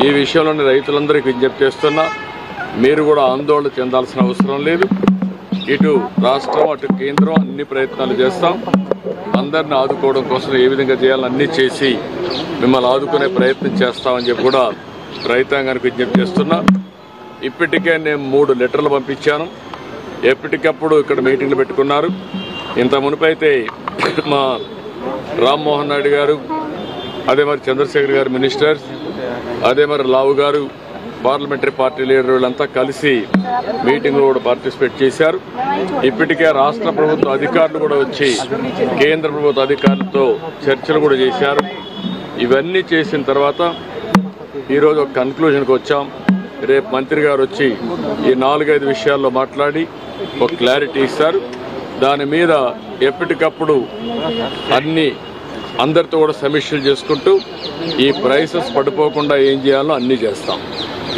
ఈ విషయంలోని రైతులందరికీ విజ్ఞప్తి చేస్తున్నా, మీరు కూడా ఆందోళన చెందాల్సిన అవసరం లేదు. ఇటు రాష్ట్రం అటు కేంద్రం అన్ని ప్రయత్నాలు చేస్తాం. అందరిని ఆదుకోవడం కోసం ఏ విధంగా చేయాలని అన్నీ చేసి మిమ్మల్ని ఆదుకునే ప్రయత్నం చేస్తామని చెప్పి కూడా రైతాంగానికి విజ్ఞప్తి చేస్తున్నా. ఇప్పటికే నేను 3 లెటర్లు పంపించాను. ఎప్పటికప్పుడు ఇక్కడ మీటింగ్లు పెట్టుకున్నారు. ఇంత మునుపైతే మా రామ్మోహన్ నాయుడు గారు, అదే మరి చంద్రశేఖర్ గారు మినిస్టర్స్, అదే మరి లావు గారు పార్లమెంటరీ పార్టీ లీడర్ వీళ్ళంతా కలిసి మీటింగ్లో కూడా పార్టిసిపేట్ చేశారు. ఇప్పటికే రాష్ట్ర ప్రభుత్వ అధికారులు కూడా వచ్చి కేంద్ర ప్రభుత్వ అధికారులతో చర్చలు కూడా చేశారు. ఇవన్నీ చేసిన తర్వాత ఈరోజు ఒక కన్క్లూజన్కి వచ్చాం. రేపు మంత్రి గారు వచ్చి ఈ 4-5 విషయాల్లో మాట్లాడి ఒక క్లారిటీ ఇస్తారు. దాని మీద ఎప్పటికప్పుడు అందరితో కూడా సమీక్షలు చేసుకుంటూ ఈ ప్రైసెస్ పడిపోకుండా ఏం చేయాలో అన్నీ చేస్తాం.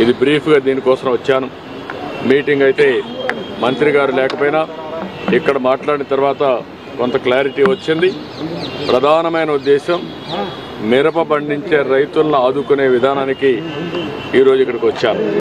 ఇది బ్రీఫ్గా దీనికోసం వచ్చాను. మీటింగ్ అయితే మంత్రి గారు లేకపోయినా ఇక్కడ మాట్లాడిన తర్వాత కొంత క్లారిటీ వచ్చింది. ప్రధానమైన ఉద్దేశం మిరప పండించే రైతులను ఆదుకునే విధానానికి ఈరోజు ఇక్కడికి వచ్చాను.